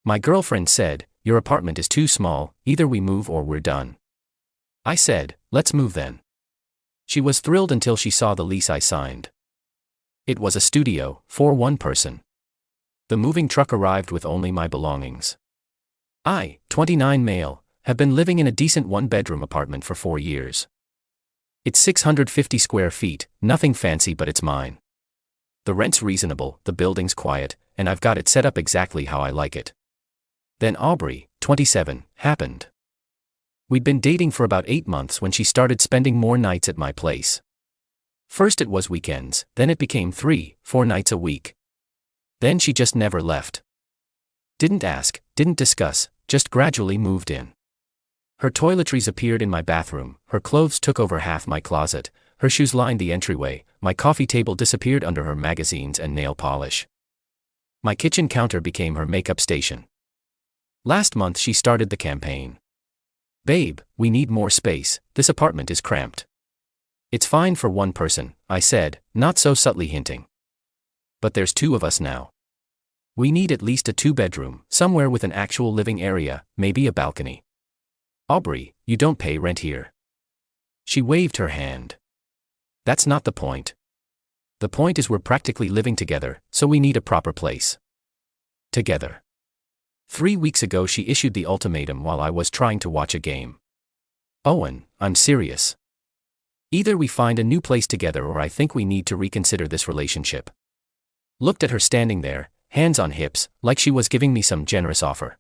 My girlfriend said, "Your apartment is too small, either we move or we're done." I said, "Let's move then." She was thrilled until she saw the lease I signed. It was a studio, for one person. The moving truck arrived with only my belongings. I, 29 male, have been living in a decent one-bedroom apartment for 4 years. It's 650 square feet, nothing fancy but it's mine. The rent's reasonable, the building's quiet, and I've got it set up exactly how I like it. Then Aubrey, 27, happened. We'd been dating for about 8 months when she started spending more nights at my place. First it was weekends, then it became 3-4 nights a week. Then she just never left. Didn't ask, didn't discuss, just gradually moved in. Her toiletries appeared in my bathroom, her clothes took over half my closet, her shoes lined the entryway, my coffee table disappeared under her magazines and nail polish. My kitchen counter became her makeup station. Last month she started the campaign. "Babe, we need more space, this apartment is cramped." "It's fine for one person," I said, not so subtly hinting. "But there's 2 of us now. We need at least a 2-bedroom, somewhere with an actual living area, maybe a balcony." "Aubrey, you don't pay rent here." She waved her hand. "That's not the point. The point is we're practically living together, so we need a proper place. Together." 3 weeks ago she issued the ultimatum while I was trying to watch a game. "Owen, I'm serious. Either we find a new place together or I think we need to reconsider this relationship." Looked at her standing there, hands on hips, like she was giving me some generous offer.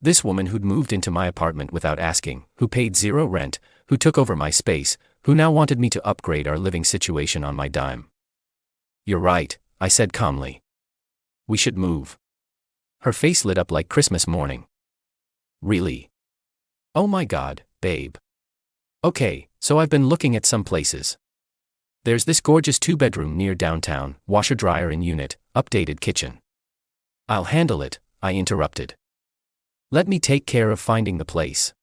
This woman who'd moved into my apartment without asking, who paid 0 rent, who took over my space, who now wanted me to upgrade our living situation on my dime. "You're right," I said calmly. "We should move." Her face lit up like Christmas morning. "Really? Oh my God, babe. Okay, so I've been looking at some places. There's this gorgeous 2-bedroom near downtown, washer-dryer in unit, updated kitchen." "I'll handle it," I interrupted. "Let me take care of finding the place."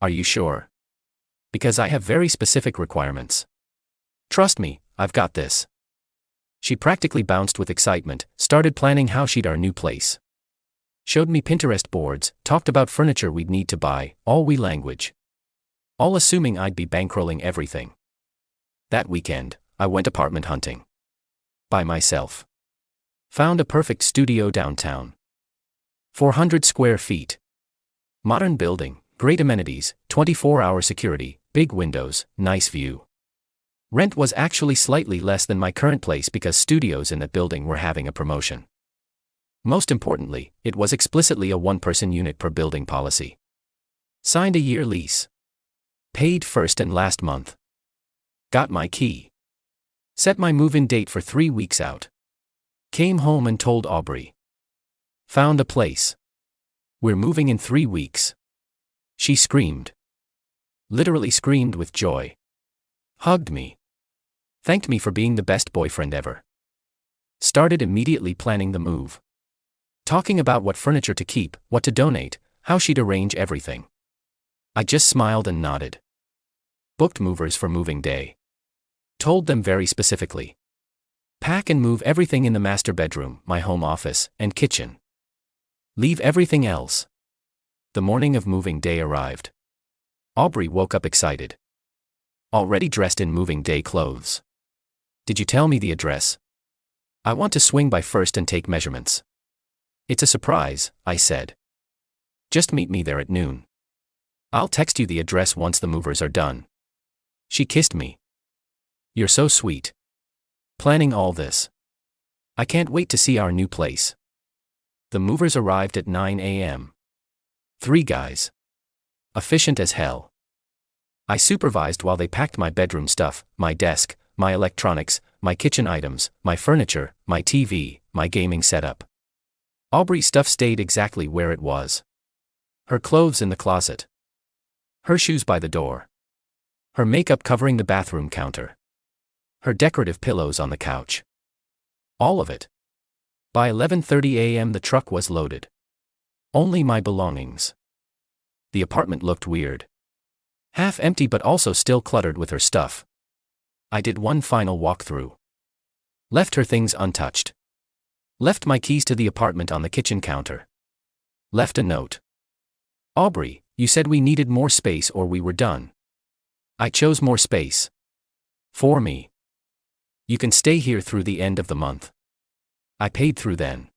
"Are you sure? Because I have very specific requirements." "Trust me, I've got this." She practically bounced with excitement, started planning how she'd our new place. Showed me Pinterest boards, talked about furniture we'd need to buy, all we language. All assuming I'd be bankrolling everything. That weekend, I went apartment hunting. By myself. Found a perfect studio downtown. 400 square feet. Modern building, great amenities, 24-hour security, big windows, nice view. Rent was actually slightly less than my current place because studios in that building were having a promotion. Most importantly, it was explicitly a 1-person unit per building policy. Signed a year lease. Paid first and last month. Got my key. Set my move-in date for 3 weeks out. Came home and told Aubrey. Found a place. We're moving in 3 weeks. She screamed. Literally screamed with joy. Hugged me. Thanked me for being the best boyfriend ever. Started immediately planning the move. Talking about what furniture to keep, what to donate, how she'd arrange everything. I just smiled and nodded. Booked movers for moving day. Told them very specifically. Pack and move everything in the master bedroom, my home office, and kitchen. Leave everything else. The morning of moving day arrived. Aubrey woke up excited. Already dressed in moving day clothes. "Did you tell me the address? I want to swing by first and take measurements." "It's a surprise," I said. "Just meet me there at noon. I'll text you the address once the movers are done." She kissed me. "You're so sweet. Planning all this. I can't wait to see our new place." The movers arrived at 9 a.m. 3 guys. Efficient as hell. I supervised while they packed my bedroom stuff, my desk, my electronics, my kitchen items, my furniture, my TV, my gaming setup. Aubrey's stuff stayed exactly where it was. Her clothes in the closet. Her shoes by the door. Her makeup covering the bathroom counter. Her decorative pillows on the couch. All of it. By 11:30 a.m. the truck was loaded. Only my belongings. The apartment looked weird. Half empty but also still cluttered with her stuff. I did one final walkthrough. Left her things untouched. Left my keys to the apartment on the kitchen counter. Left a note. Aubrey, you said we needed more space or we were done. I chose more space. For me. You can stay here through the end of the month. I paid through then.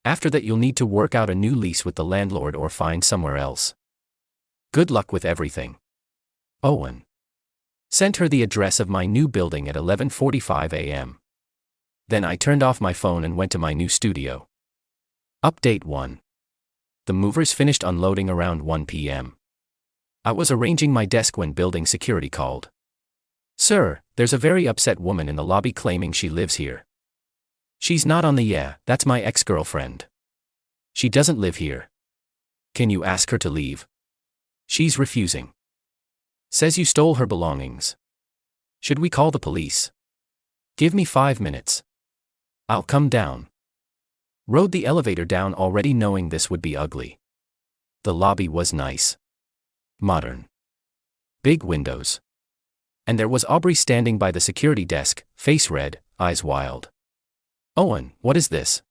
After that you'll need to work out a new lease with the landlord or find somewhere else. Good luck with everything. Owen. Sent her the address of my new building at 11:45 a.m. Then I turned off my phone and went to my new studio. Update 1. The movers finished unloading around 1 p.m. I was arranging my desk when building security called. Sir, there's a very upset woman in the lobby claiming she lives here. She's not on the that's my ex-girlfriend. She doesn't live here. Can you ask her to leave? She's refusing. Says you stole her belongings. Should we call the police? Give me 5 minutes. I'll come down. Rode the elevator down already knowing this would be ugly. The lobby was nice. Modern. Big windows. And there was Aubrey standing by the security desk, face red, eyes wild. Owen, what is this?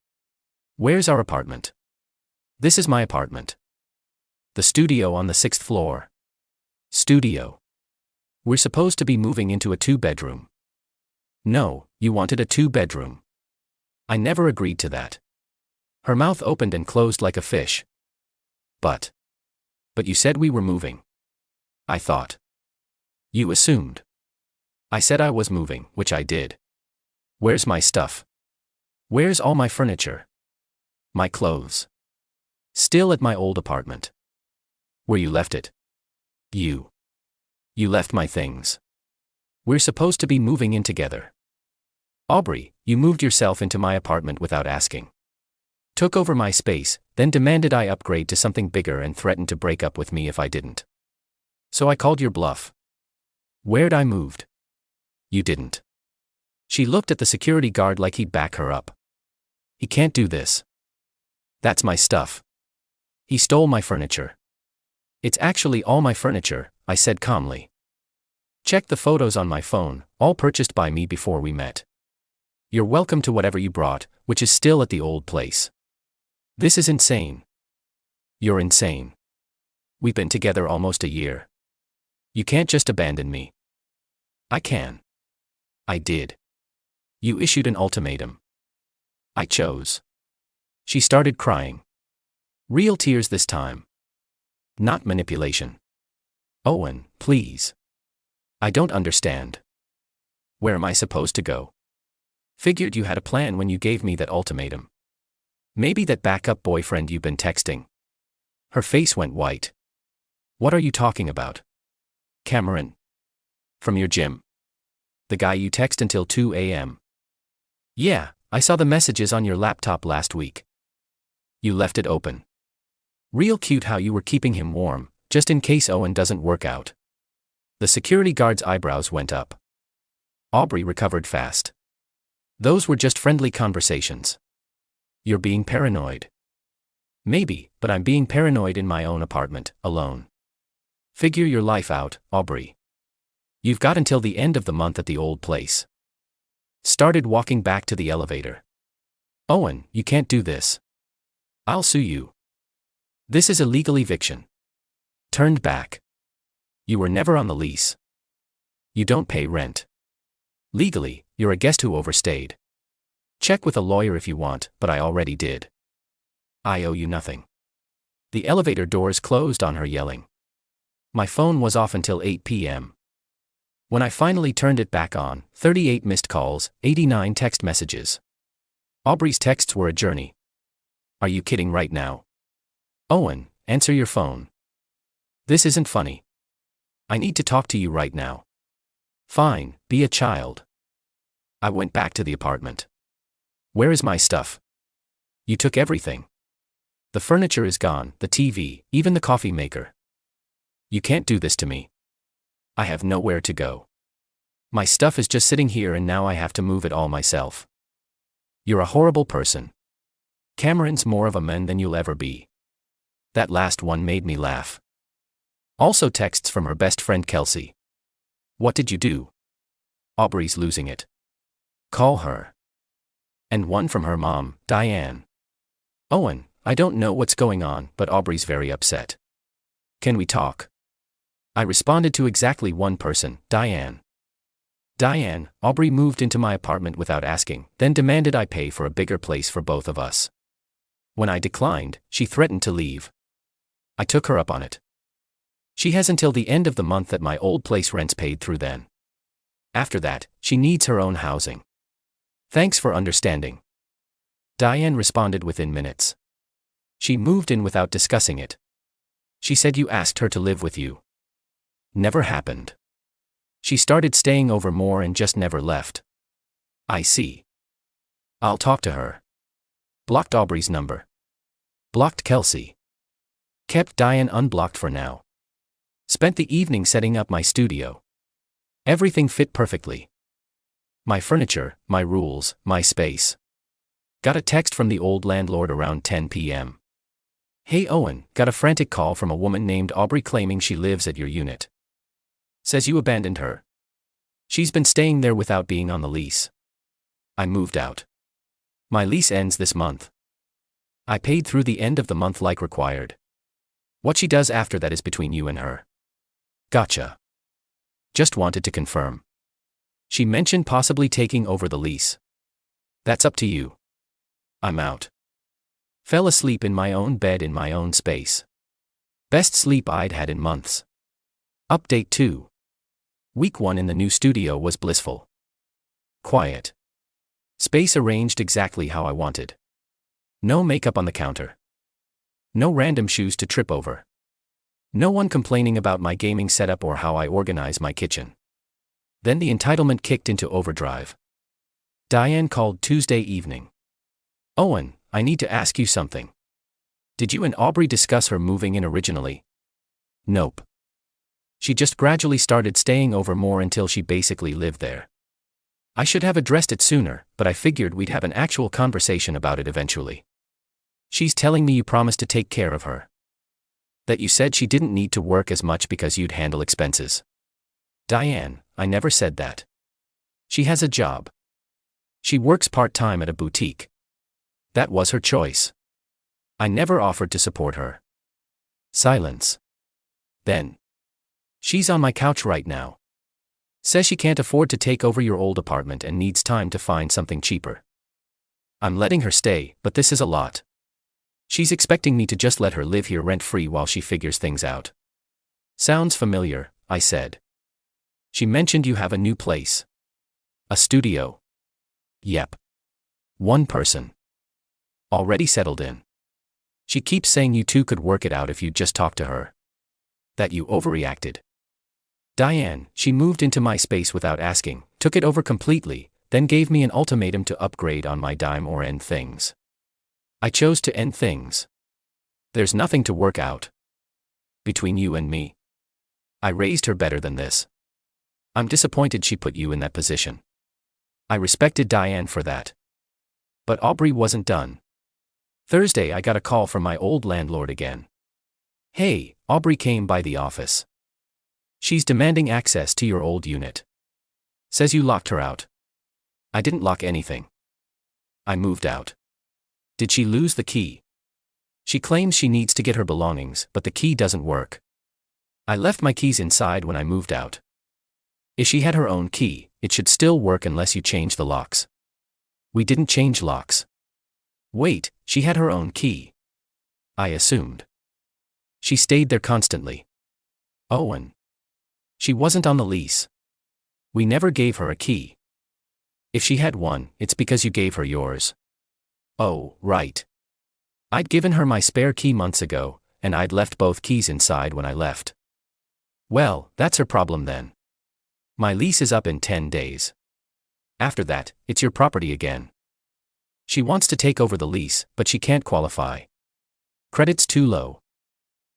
Where's our apartment? This is my apartment. The studio on the 6th floor. Studio. We're supposed to be moving into a 2-bedroom. No, you wanted a 2-bedroom. I never agreed to that. Her mouth opened and closed like a fish. But you said we were moving. I thought. You assumed. I said I was moving, which I did. Where's my stuff? Where's all my furniture? My clothes. Still at my old apartment. Where you left it? You left my things. We're supposed to be moving in together. Aubrey, you moved yourself into my apartment without asking. Took over my space, then demanded I upgrade to something bigger and threatened to break up with me if I didn't. So I called your bluff. Where'd I moved? You didn't. She looked at the security guard like he'd back her up. He can't do this. That's my stuff. He stole my furniture. It's actually all my furniture, I said calmly. Check the photos on my phone, all purchased by me before we met. You're welcome to whatever you brought, which is still at the old place. This is insane. You're insane. We've been together almost a year. You can't just abandon me. I can. I did. You issued an ultimatum. I chose. She started crying. Real tears this time. Not manipulation. Owen, please. I don't understand. Where am I supposed to go? Figured you had a plan when you gave me that ultimatum. Maybe that backup boyfriend you've been texting. Her face went white. What are you talking about? Cameron. From your gym. The guy you text until 2 a.m. Yeah, I saw the messages on your laptop last week. You left it open. Real cute how you were keeping him warm, just in case Owen doesn't work out. The security guard's eyebrows went up. Aubrey recovered fast. Those were just friendly conversations. You're being paranoid. Maybe, but I'm being paranoid in my own apartment, alone. Figure your life out, Aubrey. You've got until the end of the month at the old place. Started walking back to the elevator. Owen, you can't do this. I'll sue you. This is illegal eviction. Turned back. You were never on the lease. You don't pay rent. Legally, you're a guest who overstayed. Check with a lawyer if you want, but I already did. I owe you nothing. The elevator doors closed on her yelling. My phone was off until 8 p.m. When I finally turned it back on, 38 missed calls, 89 text messages. Aubrey's texts were a journey. Are you kidding right now? Owen, answer your phone. This isn't funny. I need to talk to you right now. Fine, be a child. I went back to the apartment. Where is my stuff? You took everything. The furniture is gone, the TV, even the coffee maker. You can't do this to me. I have nowhere to go. My stuff is just sitting here and now I have to move it all myself. You're a horrible person. Cameron's more of a man than you'll ever be. That last one made me laugh. Also texts from her best friend Kelsey. What did you do? Aubrey's losing it. Call her. And one from her mom, Diane. Owen, I don't know what's going on, but Aubrey's very upset. Can we talk? I responded to exactly one person, Diane. Diane, Aubrey moved into my apartment without asking, then demanded I pay for a bigger place for both of us. When I declined, she threatened to leave. I took her up on it. She has until the end of the month that my old place rent's paid through then. After that, she needs her own housing. Thanks for understanding. Diane responded within minutes. She moved in without discussing it. She said you asked her to live with you. Never happened. She started staying over more and just never left. I see. I'll talk to her. Blocked Aubrey's number. Blocked Kelsey. Kept Diane unblocked for now. Spent the evening setting up my studio. Everything fit perfectly. My furniture, my rules, my space. Got a text from the old landlord around 10 p.m. Hey Owen, got a frantic call from a woman named Aubrey claiming she lives at your unit. Says you abandoned her. She's been staying there without being on the lease. I moved out. My lease ends this month. I paid through the end of the month like required. What she does after that is between you and her. Gotcha. Just wanted to confirm. She mentioned possibly taking over the lease. That's up to you. I'm out. Fell asleep in my own bed in my own space. Best sleep I'd had in months. Update 2. Week 1 in the new studio was blissful. Quiet. Space arranged exactly how I wanted. No makeup on the counter. No random shoes to trip over. No one complaining about my gaming setup or how I organize my kitchen. Then the entitlement kicked into overdrive. Diane called Tuesday evening. Owen, I need to ask you something. Did you and Aubrey discuss her moving in originally? Nope. She just gradually started staying over more until she basically lived there. I should have addressed it sooner, but I figured we'd have an actual conversation about it eventually. She's telling me you promised to take care of her. That you said she didn't need to work as much because you'd handle expenses. Diane, I never said that. She has a job. She works part-time at a boutique. That was her choice. I never offered to support her. Silence. Then. She's on my couch right now. Says she can't afford to take over your old apartment and needs time to find something cheaper. I'm letting her stay, but this is a lot. She's expecting me to just let her live here rent-free while she figures things out. Sounds familiar, I said. She mentioned you have a new place. A studio. Yep. One person. Already settled in. She keeps saying you two could work it out if you'd just talk to her. That you overreacted. Diane, she moved into my space without asking, took it over completely, then gave me an ultimatum to upgrade on my dime or end things. I chose to end things. There's nothing to work out. Between you and me. I raised her better than this. I'm disappointed she put you in that position. I respected Diane for that. But Aubrey wasn't done. Thursday I got a call from my old landlord again. Hey, Aubrey came by the office. She's demanding access to your old unit. Says you locked her out. I didn't lock anything. I moved out. Did she lose the key? She claims she needs to get her belongings, but the key doesn't work. I left my keys inside when I moved out. If she had her own key, it should still work unless you change the locks. We didn't change locks. Wait, she had her own key. I assumed. She stayed there constantly. Owen. She wasn't on the lease. We never gave her a key. If she had one, it's because you gave her yours. Oh, right. I'd given her my spare key months ago, and I'd left both keys inside when I left. Well, that's her problem then. My lease is up in 10 days. After that, it's your property again. She wants to take over the lease, but she can't qualify. Credit's too low.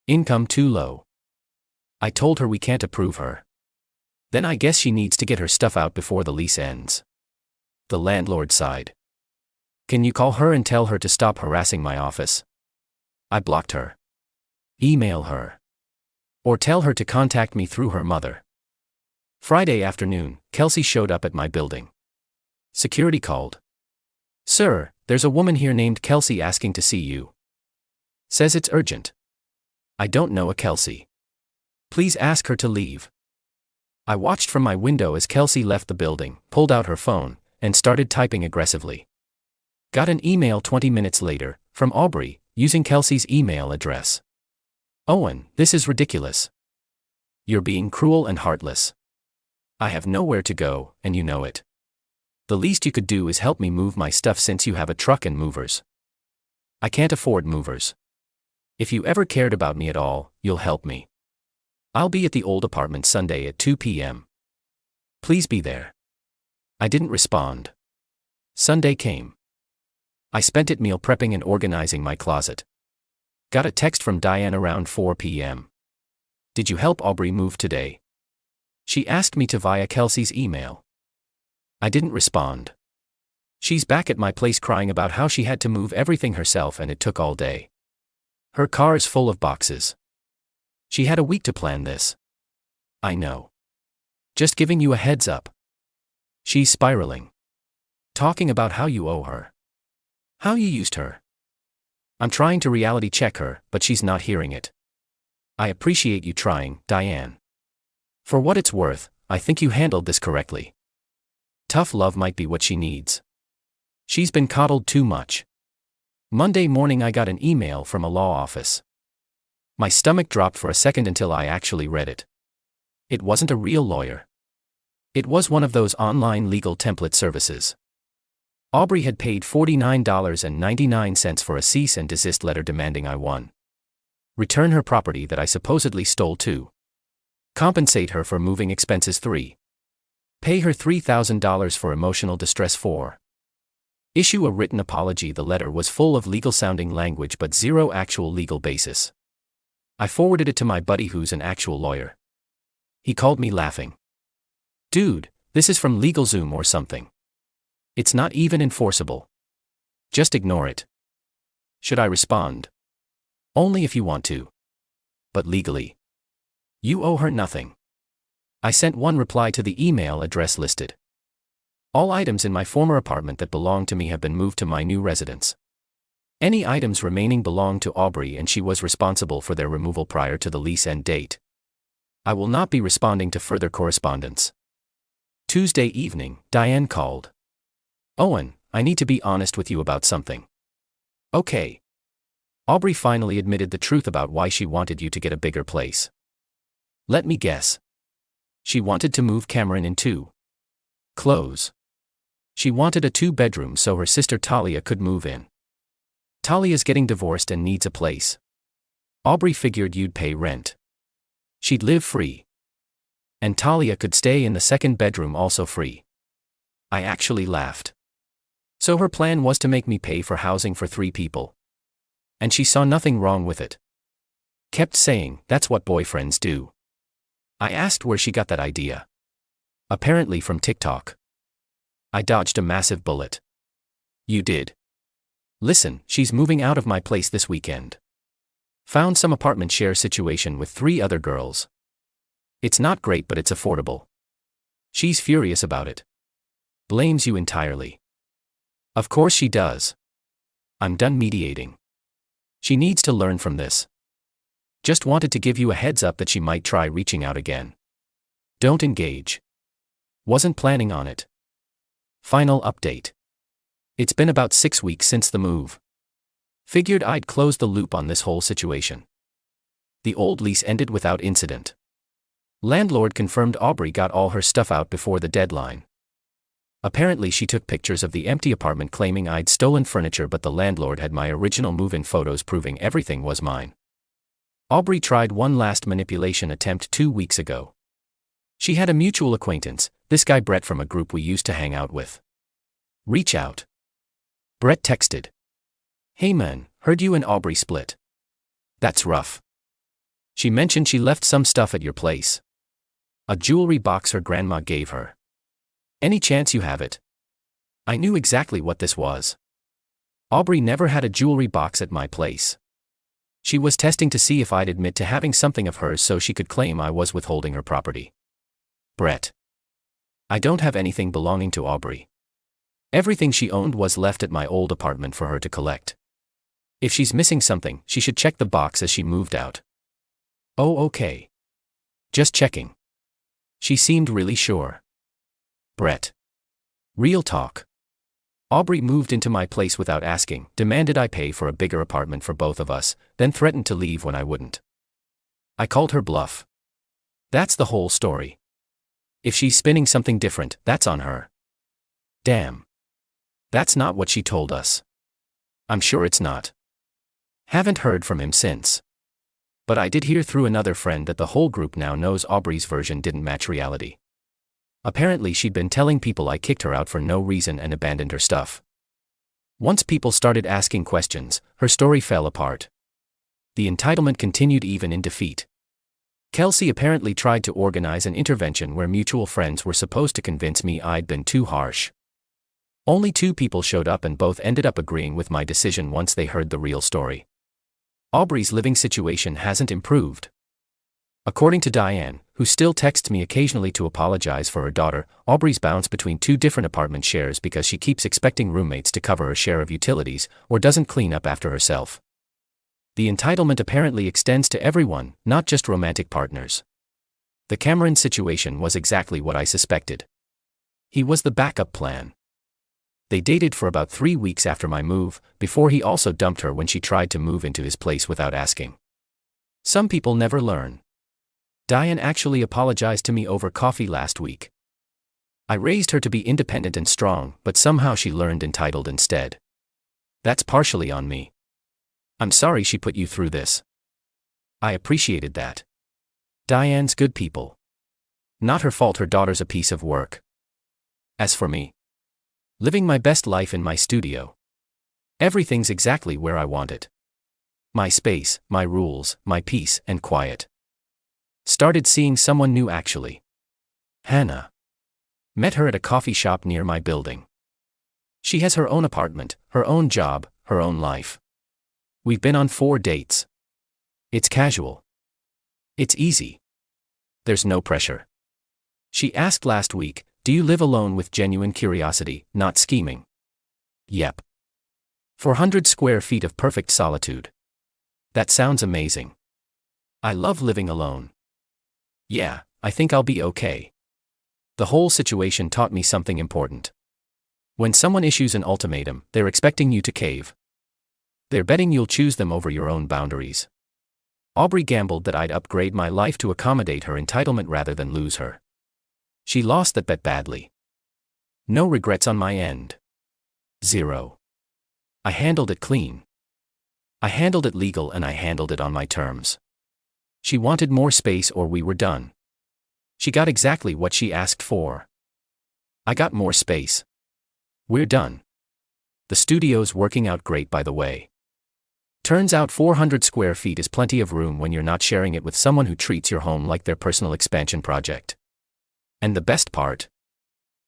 Income too low. I told her we can't approve her. Then I guess she needs to get her stuff out before the lease ends. The landlord sighed. Can you call her and tell her to stop harassing my office? I blocked her. Email her. Or tell her to contact me through her mother. Friday afternoon, Kelsey showed up at my building. Security called. Sir, there's a woman here named Kelsey asking to see you. Says it's urgent. I don't know a Kelsey. Please ask her to leave. I watched from my window as Kelsey left the building, pulled out her phone, and started typing aggressively. Got an email 20 minutes later, from Aubrey, using Kelsey's email address. Owen, this is ridiculous. You're being cruel and heartless. I have nowhere to go, and you know it. The least you could do is help me move my stuff since you have a truck and movers. I can't afford movers. If you ever cared about me at all, you'll help me. I'll be at the old apartment Sunday at 2 p.m. Please be there. I didn't respond. Sunday came. I spent it meal prepping and organizing my closet. Got a text from Diane around 4 p.m. Did you help Aubrey move today? She asked me to via Kelsey's email. I didn't respond. She's back at my place crying about how she had to move everything herself and it took all day. Her car is full of boxes. She had a week to plan this. I know. Just giving you a heads up. She's spiraling. Talking about how you owe her. How you used her. I'm trying to reality check her, but she's not hearing it. I appreciate you trying, Diane. For what it's worth, I think you handled this correctly. Tough love might be what she needs. She's been coddled too much. Monday morning I got an email from a law office. My stomach dropped for a second until I actually read it. It wasn't a real lawyer. It was one of those online legal template services. Aubrey had paid $49.99 for a cease and desist letter demanding I 1. Return her property that I supposedly stole 2. Compensate her for moving expenses 3. Pay her $3,000 for emotional distress 4. Issue a written apology. The letter was full of legal-sounding language but zero actual legal basis. I forwarded it to my buddy who's an actual lawyer. He called me laughing. Dude, this is from LegalZoom or something. It's not even enforceable. Just ignore it. Should I respond? Only if you want to. But legally. You owe her nothing. I sent one reply to the email address listed. All items in my former apartment that belonged to me have been moved to my new residence. Any items remaining belong to Aubrey and she was responsible for their removal prior to the lease end date. I will not be responding to further correspondence. Tuesday evening, Diane called. Owen, I need to be honest with you about something. Okay. Aubrey finally admitted the truth about why she wanted you to get a bigger place. Let me guess. She wanted to move Cameron into clothes. She wanted a 2-bedroom so her sister Talia could move in. Talia's getting divorced and needs a place. Aubrey figured you'd pay rent. She'd live free. And Talia could stay in the 2nd bedroom also free. I actually laughed. So her plan was to make me pay for housing for 3 people. And she saw nothing wrong with it. Kept saying, that's what boyfriends do. I asked where she got that idea. Apparently from TikTok. I dodged a massive bullet. You did. Listen, she's moving out of my place this weekend. Found some apartment share situation with 3 other girls. It's not great but it's affordable. She's furious about it. Blames you entirely. Of course she does. I'm done mediating. She needs to learn from this. Just wanted to give you a heads up that she might try reaching out again. Don't engage. Wasn't planning on it. Final update. It's been about 6 weeks since the move. Figured I'd close the loop on this whole situation. The old lease ended without incident. Landlord confirmed Aubrey got all her stuff out before the deadline. Apparently she took pictures of the empty apartment claiming I'd stolen furniture, but the landlord had my original move-in photos proving everything was mine. Aubrey tried one last manipulation attempt 2 weeks ago. She had a mutual acquaintance, this guy Brett from a group we used to hang out with. Reach out. Brett texted. Hey man, heard you and Aubrey split. That's rough. She mentioned she left some stuff at your place. A jewelry box her grandma gave her. Any chance you have it? I knew exactly what this was. Aubrey never had a jewelry box at my place. She was testing to see if I'd admit to having something of hers so she could claim I was withholding her property. Brett. I don't have anything belonging to Aubrey. Everything she owned was left at my old apartment for her to collect. If she's missing something, she should check the box as she moved out. Oh, okay. Just checking. She seemed really sure. Brett. Real talk. Aubrey moved into my place without asking, demanded I pay for a bigger apartment for both of us, then threatened to leave when I wouldn't. I called her bluff. That's the whole story. If she's spinning something different, that's on her. Damn. That's not what she told us. I'm sure it's not. Haven't heard from him since. But I did hear through another friend that the whole group now knows Aubrey's version didn't match reality. Apparently she'd been telling people I kicked her out for no reason and abandoned her stuff. Once people started asking questions, her story fell apart. The entitlement continued even in defeat. Kelsey apparently tried to organize an intervention where mutual friends were supposed to convince me I'd been too harsh. Only 2 people showed up and both ended up agreeing with my decision once they heard the real story. Aubrey's living situation hasn't improved. According to Diane, who still texts me occasionally to apologize for her daughter, Aubrey's bounced between 2 different apartment shares because she keeps expecting roommates to cover her share of utilities or doesn't clean up after herself. The entitlement apparently extends to everyone, not just romantic partners. The Cameron situation was exactly what I suspected. He was the backup plan. They dated for about 3 weeks after my move, before he also dumped her when she tried to move into his place without asking. Some people never learn. Diane actually apologized to me over coffee last week. I raised her to be independent and strong, but somehow she learned entitled instead. That's partially on me. I'm sorry she put you through this. I appreciated that. Diane's good people. Not her fault her daughter's a piece of work. As for me, living my best life in my studio. Everything's exactly where I want it. My space, my rules, my peace and quiet. Started seeing someone new actually. Hannah. Met her at a coffee shop near my building. She has her own apartment, her own job, her own life. We've been on 4 dates. It's casual. It's easy. There's no pressure. She asked last week, do you live alone with genuine curiosity, not scheming? Yep. 400 square feet of perfect solitude. That sounds amazing. I love living alone. Yeah, I think I'll be okay. The whole situation taught me something important. When someone issues an ultimatum, they're expecting you to cave. They're betting you'll choose them over your own boundaries. Aubrey gambled that I'd upgrade my life to accommodate her entitlement rather than lose her. She lost that bet badly. No regrets on my end. 0. I handled it clean. I handled it legal and I handled it on my terms. She wanted more space or we were done. She got exactly what she asked for. I got more space. We're done. The studio's working out great, by the way. Turns out 400 square feet is plenty of room when you're not sharing it with someone who treats your home like their personal expansion project. And the best part?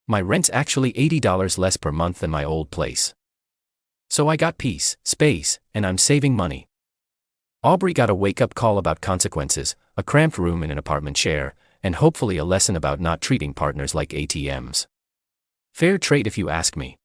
My rent's actually $80 less per month than my old place. So I got peace, space, and I'm saving money. Aubrey got a wake-up call about consequences, a cramped room in an apartment share, and hopefully a lesson about not treating partners like ATMs. Fair trade if you ask me.